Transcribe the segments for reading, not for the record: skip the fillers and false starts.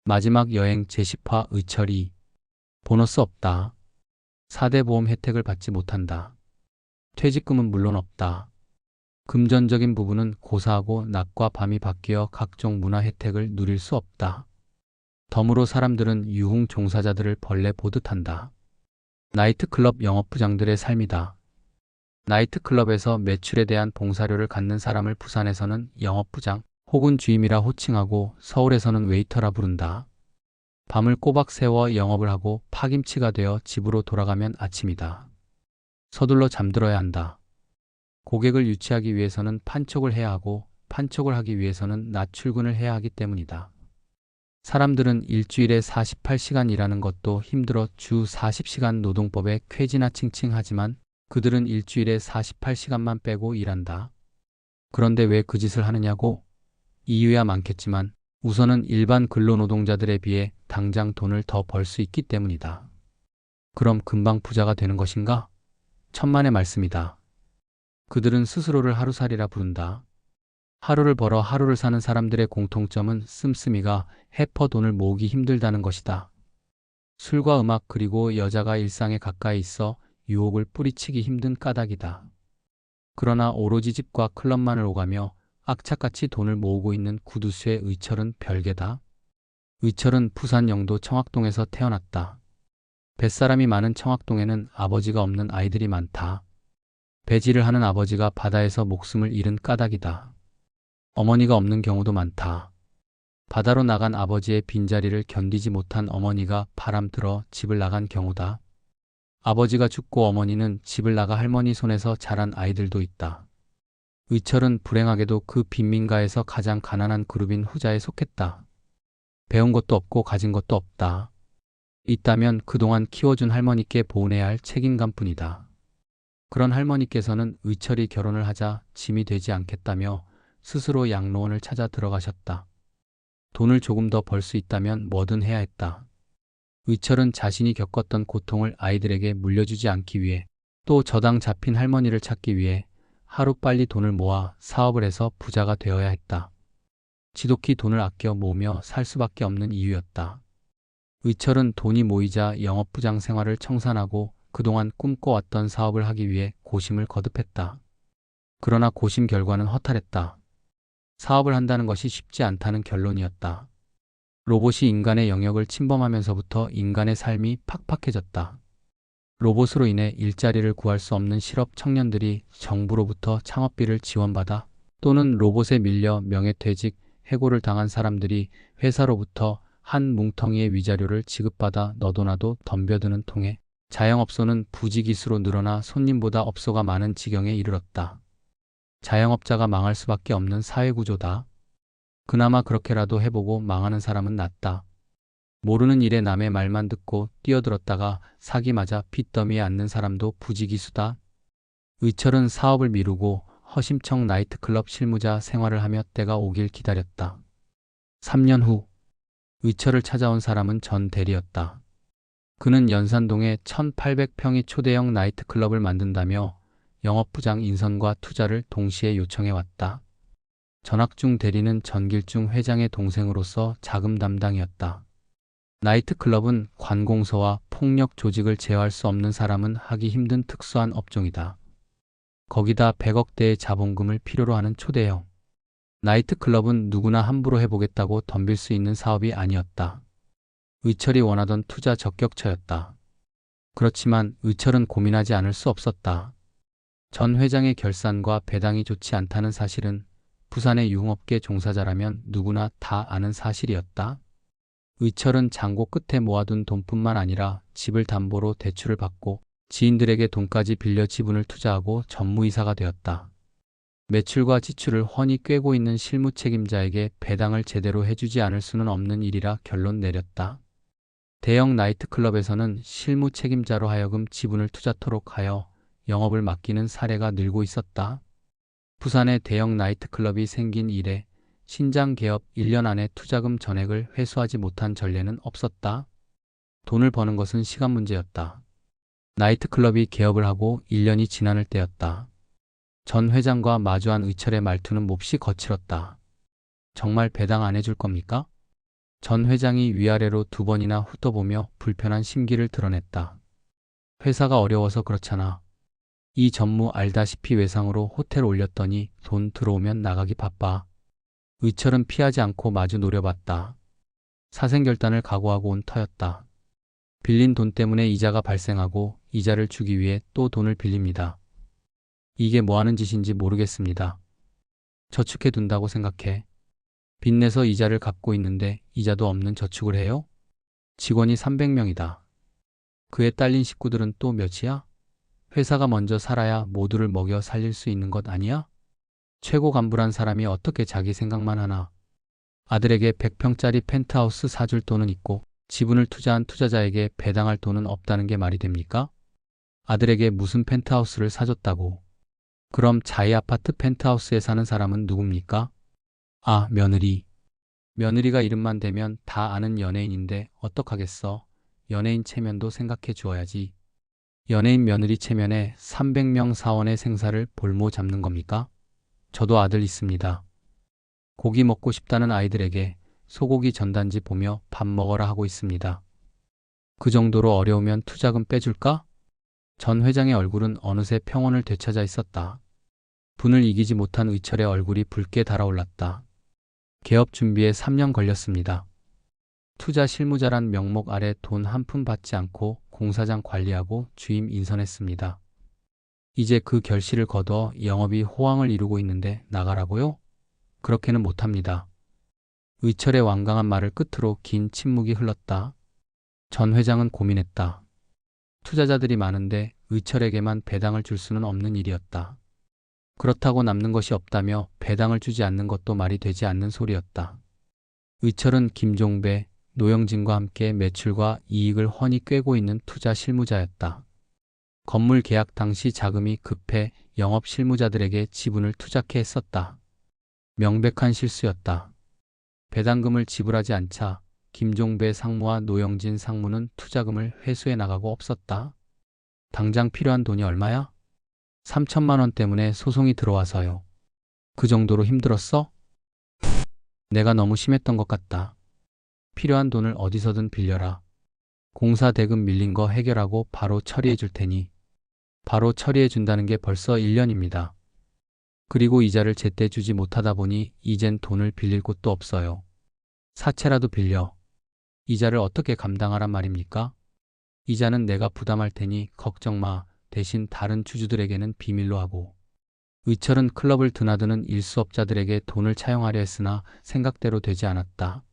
마지막 여행 제10화 의철이 보너스 없다. 4대 보험 혜택을 받지 못한다. 퇴직금은 물론 없다. 금전적인 부분은 고사하고 낮과 밤이 바뀌어 각종 문화 혜택을 누릴 수 없다. 덤으로 사람들은 유흥 종사자들을 벌레 보듯 한다. 나이트클럽 영업부장들의 삶이다. 나이트클럽에서 매출에 대한 봉사료를 갖는 사람을 부산에서는 영업부장 혹은 주임이라 호칭하고 서울에서는 웨이터라 부른다. 밤을 꼬박 새워 영업을 하고 파김치가 되어 집으로 돌아가면 아침이다. 서둘러 잠들어야 한다. 고객을 유치하기 위해서는 판촉을 해야 하고 판촉을 하기 위해서는 낮 출근을 해야 하기 때문이다. 사람들은 일주일에 48시간 일하는 것도 힘들어 주 40시간 노동법에 쾌지나 칭칭하지만 그들은 일주일에 48시간만 빼고 일한다. 그런데 왜 그 짓을 하느냐고? 이유야 많겠지만 우선은 일반 근로노동자들에 비해 당장 돈을 더 벌 수 있기 때문이다. 그럼 금방 부자가 되는 것인가? 천만의 말씀이다. 그들은 스스로를 하루살이라 부른다. 하루를 벌어 하루를 사는 사람들의 공통점은 씀씀이가 해퍼 돈을 모으기 힘들다는 것이다. 술과 음악 그리고 여자가 일상에 가까이 있어 유혹을 뿌리치기 힘든 까닭이다. 그러나 오로지 집과 클럽만을 오가며 악착같이 돈을 모으고 있는 구두쇠의 의철은 별개다. 의철은 부산 영도 청학동에서 태어났다. 뱃사람이 많은 청학동에는 아버지가 없는 아이들이 많다. 배지를 하는 아버지가 바다에서 목숨을 잃은 까닭이다. 어머니가 없는 경우도 많다. 바다로 나간 아버지의 빈자리를 견디지 못한 어머니가 바람 들어 집을 나간 경우다. 아버지가 죽고 어머니는 집을 나가 할머니 손에서 자란 아이들도 있다. 의철은 불행하게도 그 빈민가에서 가장 가난한 그룹인 후자에 속했다. 배운 것도 없고 가진 것도 없다. 있다면 그동안 키워준 할머니께 보은해야 할 책임감뿐이다. 그런 할머니께서는 의철이 결혼을 하자 짐이 되지 않겠다며 스스로 양로원을 찾아 들어가셨다. 돈을 조금 더 벌 수 있다면 뭐든 해야 했다. 의철은 자신이 겪었던 고통을 아이들에게 물려주지 않기 위해 또 저당 잡힌 할머니를 찾기 위해 하루빨리 돈을 모아 사업을 해서 부자가 되어야 했다. 지독히 돈을 아껴 모으며 살 수밖에 없는 이유였다. 의철은 돈이 모이자 영업부장 생활을 청산하고 그동안 꿈꿔왔던 사업을 하기 위해 고심을 거듭했다. 그러나 고심 결과는 허탈했다. 사업을 한다는 것이 쉽지 않다는 결론이었다. 로봇이 인간의 영역을 침범하면서부터 인간의 삶이 팍팍해졌다. 로봇으로 인해 일자리를 구할 수 없는 실업 청년들이 정부로부터 창업비를 지원받아 또는 로봇에 밀려 명예퇴직, 해고를 당한 사람들이 회사로부터 한 뭉텅이의 위자료를 지급받아 너도나도 덤벼드는 통에 자영업소는 부지기수로 늘어나 손님보다 업소가 많은 지경에 이르렀다. 자영업자가 망할 수밖에 없는 사회구조다. 그나마 그렇게라도 해보고 망하는 사람은 낫다. 모르는 일에 남의 말만 듣고 뛰어들었다가 사기 맞아 빚더미에 앉는 사람도 부지기수다. 의철은 사업을 미루고 허심청 나이트클럽 실무자 생활을 하며 때가 오길 기다렸다. 3년 후 의철을 찾아온 사람은 전 대리였다. 그는 연산동에 1800평의 초대형 나이트클럽을 만든다며 영업부장 인선과 투자를 동시에 요청해 왔다. 전학중 대리는 전길중 회장의 동생으로서 자금 담당이었다. 나이트클럽은 관공서와 폭력 조직을 제어할 수 없는 사람은 하기 힘든 특수한 업종이다. 거기다 100억대의 자본금을 필요로 하는 초대형 나이트클럽은 누구나 함부로 해보겠다고 덤빌 수 있는 사업이 아니었다. 의철이 원하던 투자 적격처였다. 그렇지만 의철은 고민하지 않을 수 없었다. 전 회장의 결산과 배당이 좋지 않다는 사실은 부산의 유흥업계 종사자라면 누구나 다 아는 사실이었다. 의철은 장고 끝에 모아둔 돈뿐만 아니라 집을 담보로 대출을 받고 지인들에게 돈까지 빌려 지분을 투자하고 전무이사가 되었다. 매출과 지출을 훤히 꿰고 있는 실무 책임자에게 배당을 제대로 해주지 않을 수는 없는 일이라 결론 내렸다. 대형 나이트클럽에서는 실무 책임자로 하여금 지분을 투자토록 하여 영업을 맡기는 사례가 늘고 있었다. 부산에 대형 나이트클럽이 생긴 이래 신장 개업 1년 안에 투자금 전액을 회수하지 못한 전례는 없었다. 돈을 버는 것은 시간 문제였다. 나이트클럽이 개업을 하고 1년이 지나는 때였다. 전 회장과 마주한 의철의 말투는 몹시 거칠었다. 정말 배당 안 해줄 겁니까? 전 회장이 위아래로 2번이나 훑어보며 불편한 심기를 드러냈다. 회사가 어려워서 그렇잖아. 이 전무 알다시피 외상으로 호텔 올렸더니 돈 들어오면 나가기 바빠. 의철은 피하지 않고 마주 노려봤다. 사생결단을 각오하고 온 터였다. 빌린 돈 때문에 이자가 발생하고 이자를 주기 위해 또 돈을 빌립니다. 이게 뭐 하는 짓인지 모르겠습니다. 저축해 둔다고 생각해. 빚내서 이자를 갚고 있는데 이자도 없는 저축을 해요? 직원이 300명이다. 그에 딸린 식구들은 또 몇이야? 회사가 먼저 살아야 모두를 먹여 살릴 수 있는 것 아니야? 최고 간부란 사람이 어떻게 자기 생각만 하나? 아들에게 100평짜리 펜트하우스 사줄 돈은 있고 지분을 투자한 투자자에게 배당할 돈은 없다는 게 말이 됩니까? 아들에게 무슨 펜트하우스를 사줬다고? 그럼 자이 아파트 펜트하우스에 사는 사람은 누굽니까? 아, 며느리. 며느리가 이름만 대면 다 아는 연예인인데 어떡하겠어. 연예인 체면도 생각해 주어야지. 연예인 며느리 체면에 300명 사원의 생사를 볼모 잡는 겁니까? 저도 아들 있습니다. 고기 먹고 싶다는 아이들에게 소고기 전단지 보며 밥 먹어라 하고 있습니다. 그 정도로 어려우면 투자금 빼줄까? 전 회장의 얼굴은 어느새 평온을 되찾아 있었다. 분을 이기지 못한 의철의 얼굴이 붉게 달아올랐다. 개업 준비에 3년 걸렸습니다. 투자 실무자란 명목 아래 돈 한 푼 받지 않고 공사장 관리하고 주임 인선했습니다. 이제 그 결실을 거둬 영업이 호황을 이루고 있는데 나가라고요? 그렇게는 못합니다. 의철의 완강한 말을 끝으로 긴 침묵이 흘렀다. 전 회장은 고민했다. 투자자들이 많은데 의철에게만 배당을 줄 수는 없는 일이었다. 그렇다고 남는 것이 없다며 배당을 주지 않는 것도 말이 되지 않는 소리였다. 의철은 김종배, 노영진과 함께 매출과 이익을 훤히 꿰고 있는 투자 실무자였다. 건물 계약 당시 자금이 급해 영업 실무자들에게 지분을 투자케 했었다. 명백한 실수였다. 배당금을 지불하지 않자 김종배 상무와 노영진 상무는 투자금을 회수해 나가고 없었다. 당장 필요한 돈이 얼마야? 3천만 원 때문에 소송이 들어와서요. 그 정도로 힘들었어? 내가 너무 심했던 것 같다. 필요한 돈을 어디서든 빌려라. 공사 대금 밀린 거 해결하고 바로 처리해 줄 테니. 바로 처리해 준다는 게 벌써 1년입니다. 그리고 이자를 제때 주지 못하다 보니 이젠 돈을 빌릴 곳도 없어요. 사채라도 빌려. 이자를 어떻게 감당하란 말입니까? 이자는 내가 부담할 테니 걱정 마. 대신 다른 주주들에게는 비밀로 하고. 의철은 클럽을 드나드는 일수업자들에게 돈을 차용하려 했으나 생각대로 되지 않았다.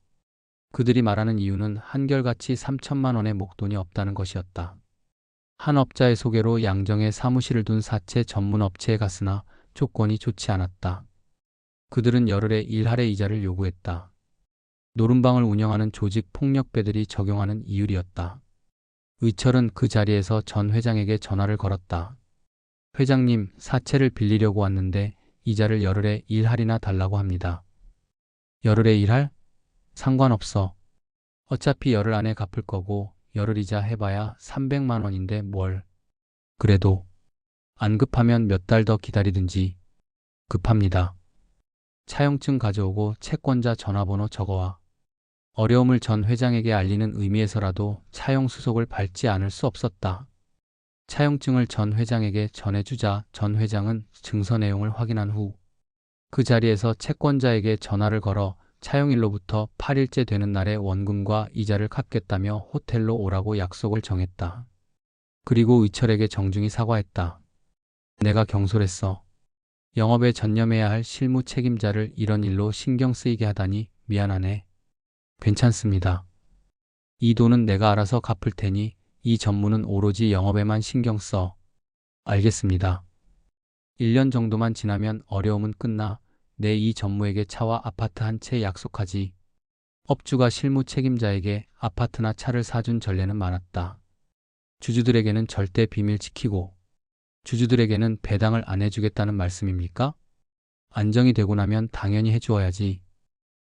그들이 말하는 이유는 한결같이 3천만 원의 목돈이 없다는 것이었다. 한 업자의 소개로 양정에 사무실을 둔 사채 전문 업체에 갔으나 조건이 좋지 않았다. 그들은 열흘에 1할의 이자를 요구했다. 노름방을 운영하는 조직 폭력배들이 적용하는 이율이었다. 의철은 그 자리에서 전 회장에게 전화를 걸었다. 회장님, 사채를 빌리려고 왔는데 이자를 열흘에 1할이나 달라고 합니다. 열흘에 1할? 상관없어. 어차피 열흘 안에 갚을 거고 열흘 이자 해봐야 300만 원인데 뭘. 그래도 안 급하면 몇 달 더 기다리든지. 급합니다. 차용증 가져오고 채권자 전화번호 적어와. 어려움을 전 회장에게 알리는 의미에서라도 차용 수속을 밟지 않을 수 없었다. 차용증을 전 회장에게 전해주자 전 회장은 증서 내용을 확인한 후 그 자리에서 채권자에게 전화를 걸어 차용일로부터 8일째 되는 날에 원금과 이자를 갚겠다며 호텔로 오라고 약속을 정했다. 그리고 의철에게 정중히 사과했다. 내가 경솔했어. 영업에 전념해야 할 실무 책임자를 이런 일로 신경 쓰이게 하다니 미안하네. 괜찮습니다. 이 돈은 내가 알아서 갚을 테니 이 전무는 오로지 영업에만 신경 써. 알겠습니다. 1년 정도만 지나면 어려움은 끝나 내 이 전무에게 차와 아파트 한 채 약속하지. 업주가 실무 책임자에게 아파트나 차를 사준 전례는 많았다. 주주들에게는 절대 비밀 지키고 주주들에게는 배당을 안 해주겠다는 말씀입니까? 안정이 되고 나면 당연히 해주어야지.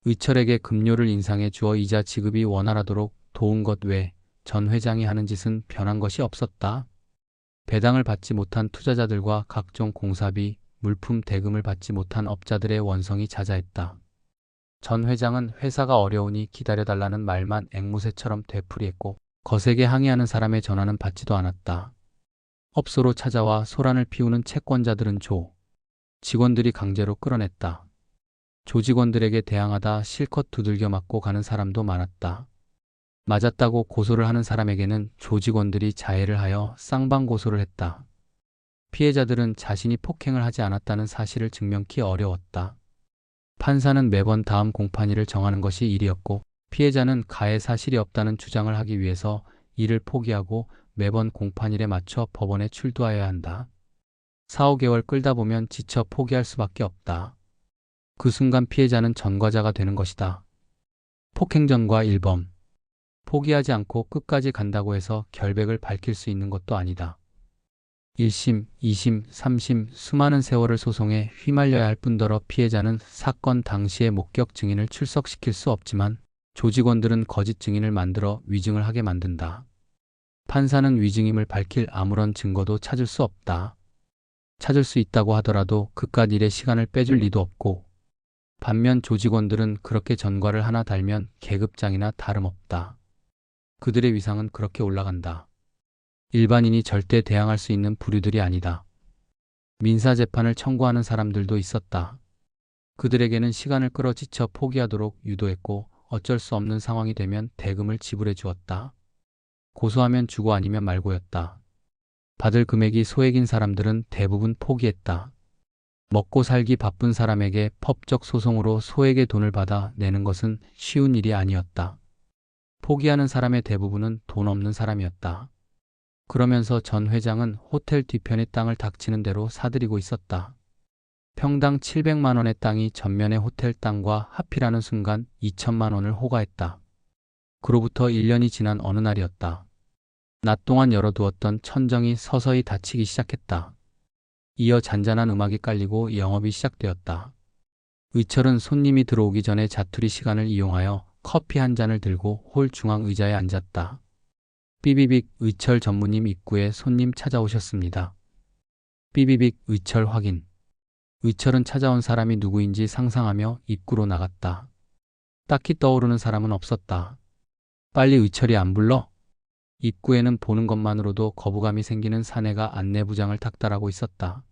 의철에게 급료를 인상해 주어 이자 지급이 원활하도록 도운 것 외 전 회장이 하는 짓은 변한 것이 없었다. 배당을 받지 못한 투자자들과 각종 공사비, 물품 대금을 받지 못한 업자들의 원성이 자자했다. 전 회장은 회사가 어려우니 기다려달라는 말만 앵무새처럼 되풀이했고 거세게 항의하는 사람의 전화는 받지도 않았다. 업소로 찾아와 소란을 피우는 채권자들은 직원들이 강제로 끌어냈다. 조직원들에게 대항하다 실컷 두들겨 맞고 가는 사람도 많았다. 맞았다고 고소를 하는 사람에게는 조직원들이 자해를 하여 쌍방고소를 했다. 피해자들은 자신이 폭행을 하지 않았다는 사실을 증명키 어려웠다. 판사는 매번 다음 공판일을 정하는 것이 일이었고 피해자는 가해 사실이 없다는 주장을 하기 위해서 이를 포기하고 매번 공판일에 맞춰 법원에 출두하여야 한다. 4, 5개월 끌다 보면 지쳐 포기할 수밖에 없다. 그 순간 피해자는 전과자가 되는 것이다. 폭행전과 일범. 포기하지 않고 끝까지 간다고 해서 결백을 밝힐 수 있는 것도 아니다. 1심, 2심, 3심 수많은 세월을 소송에 휘말려야 할 뿐더러 피해자는 사건 당시의 목격 증인을 출석시킬 수 없지만 조직원들은 거짓 증인을 만들어 위증을 하게 만든다. 판사는 위증임을 밝힐 아무런 증거도 찾을 수 없다. 찾을 수 있다고 하더라도 그깟 일에 시간을 빼줄 리도 없고 반면 조직원들은 그렇게 전과를 하나 달면 계급장이나 다름없다. 그들의 위상은 그렇게 올라간다. 일반인이 절대 대항할 수 있는 부류들이 아니다. 민사재판을 청구하는 사람들도 있었다. 그들에게는 시간을 끌어 지쳐 포기하도록 유도했고 어쩔 수 없는 상황이 되면 대금을 지불해 주었다. 고소하면 주고 아니면 말고였다. 받을 금액이 소액인 사람들은 대부분 포기했다. 먹고 살기 바쁜 사람에게 법적 소송으로 소액의 돈을 받아 내는 것은 쉬운 일이 아니었다. 포기하는 사람의 대부분은 돈 없는 사람이었다. 그러면서 전 회장은 호텔 뒤편의 땅을 닥치는 대로 사들이고 있었다. 평당 700만 원의 땅이 전면의 호텔 땅과 합의라는 순간 2천만 원을 호가했다. 그로부터 1년이 지난 어느 날이었다. 낮 동안 열어두었던 천정이 서서히 닫히기 시작했다. 이어 잔잔한 음악이 깔리고 영업이 시작되었다. 의철은 손님이 들어오기 전에 자투리 시간을 이용하여 커피 한 잔을 들고 홀 중앙 의자에 앉았다. 삐비빅 의철 전무님 입구에 손님 찾아오셨습니다. 삐비빅 의철 확인. 의철은 찾아온 사람이 누구인지 상상하며 입구로 나갔다. 딱히 떠오르는 사람은 없었다. 빨리 의철이 안 불러? 입구에는 보는 것만으로도 거부감이 생기는 사내가 안내부장을 닥달하고 있었다.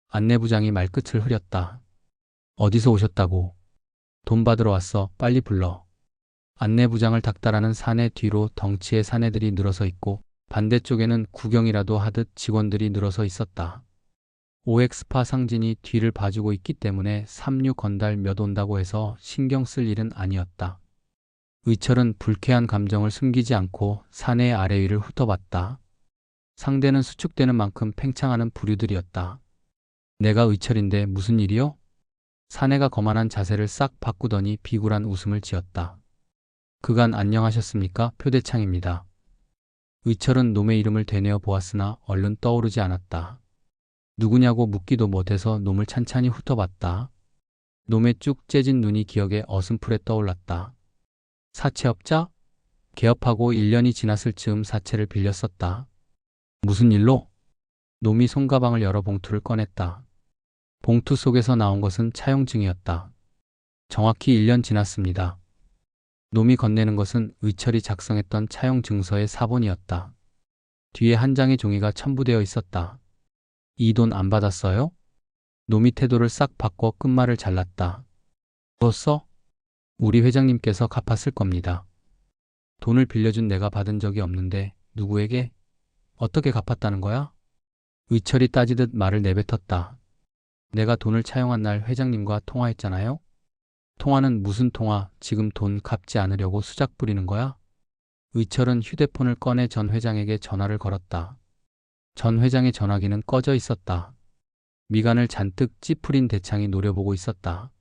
안내부장이 말끝을 흐렸다. 어디서 오셨다고? 돈 받으러 왔어. 빨리 불러. 안내부장을 닥달하는 사내 뒤로 덩치의 사내들이 늘어서 있고 반대쪽에는 구경이라도 하듯 직원들이 늘어서 있었다. OX파 상진이 뒤를 봐주고 있기 때문에 3류 건달 몇 온다고 해서 신경 쓸 일은 아니었다. 의철은 불쾌한 감정을 숨기지 않고 사내의 아래 위를 훑어봤다. 상대는 수축되는 만큼 팽창하는 부류들이었다. 내가 의철인데 무슨 일이요? 사내가 거만한 자세를 싹 바꾸더니 비굴한 웃음을 지었다. 그간 안녕하셨습니까? 표대창입니다. 의철은 놈의 이름을 되뇌어 보았으나 얼른 떠오르지 않았다. 누구냐고 묻기도 못해서 놈을 찬찬히 훑어봤다. 놈의 쭉 째진 눈이 기억에 어슴푸레 떠올랐다. 사채업자? 개업하고 1년이 지났을 즈음 사채를 빌렸었다. 무슨 일로? 놈이 손가방을 열어 봉투를 꺼냈다. 봉투 속에서 나온 것은 차용증이었다. 정확히 1년 지났습니다. 놈이 건네는 것은 의철이 작성했던 차용 증서의 사본이었다. 뒤에 한 장의 종이가 첨부되어 있었다. 이 돈 안 받았어요? 놈이 태도를 싹 바꿔 끝말을 잘랐다. 줬어? 우리 회장님께서 갚았을 겁니다. 돈을 빌려준 내가 받은 적이 없는데 누구에게? 어떻게 갚았다는 거야? 의철이 따지듯 말을 내뱉었다. 내가 돈을 차용한 날 회장님과 통화했잖아요? 통화는 무슨 통화? 지금 돈 갚지 않으려고 수작 부리는 거야? 의철은 휴대폰을 꺼내 전 회장에게 전화를 걸었다. 전 회장의 전화기는 꺼져 있었다. 미간을 잔뜩 찌푸린 대창이 노려보고 있었다.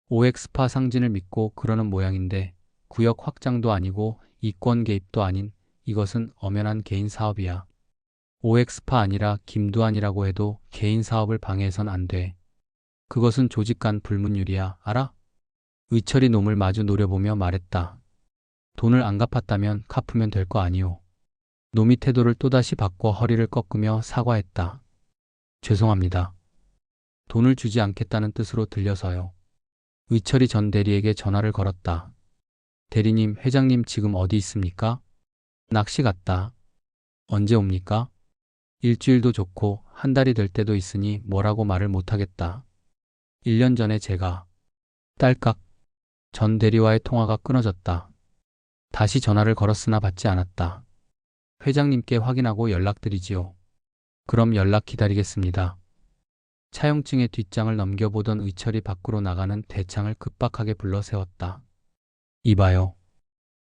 OX파 상진을 믿고 그러는 모양인데 구역 확장도 아니고 이권 개입도 아닌 이것은 엄연한 개인 사업이야. OX파 아니라 김두한이라고 해도 개인 사업을 방해해선 안 돼. 그것은 조직 간 불문율이야. 알아? 의철이 놈을 마주 노려보며 말했다. 돈을 안 갚았다면 갚으면 될 거 아니오. 놈이 태도를 또다시 바꿔 허리를 꺾으며 사과했다. 죄송합니다. 돈을 주지 않겠다는 뜻으로 들려서요. 의철이 전 대리에게 전화를 걸었다. 대리님, 회장님 지금 어디 있습니까? 낚시 갔다. 언제 옵니까? 일주일도 좋고 한 달이 될 때도 있으니 뭐라고 말을 못하겠다. 1년 전에 제가 딸깍 전 대리와의 통화가 끊어졌다. 다시 전화를 걸었으나 받지 않았다. 회장님께 확인하고 연락드리지요. 그럼 연락 기다리겠습니다. 차용증의 뒷장을 넘겨보던 의철이 밖으로 나가는 대창을 급박하게 불러 세웠다. 이봐요.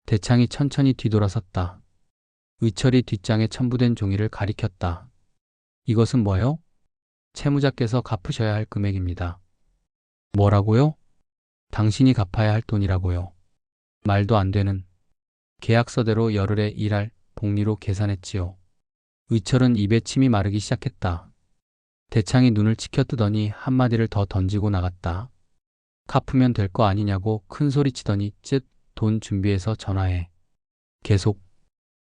대창이 천천히 뒤돌아섰다. 의철이 뒷장에 첨부된 종이를 가리켰다. 이것은 뭐요? 채무자께서 갚으셔야 할 금액입니다. 뭐라고요? 당신이 갚아야 할 돈이라고요. 말도 안 되는. 계약서대로 열흘에 일할 복리로 계산했지요. 의철은 입에 침이 마르기 시작했다. 대창이 눈을 치켜뜨더니 한마디를 더 던지고 나갔다. 갚으면 될 거 아니냐고 큰 소리 치더니 쯧, 돈 준비해서 전화해. 계속.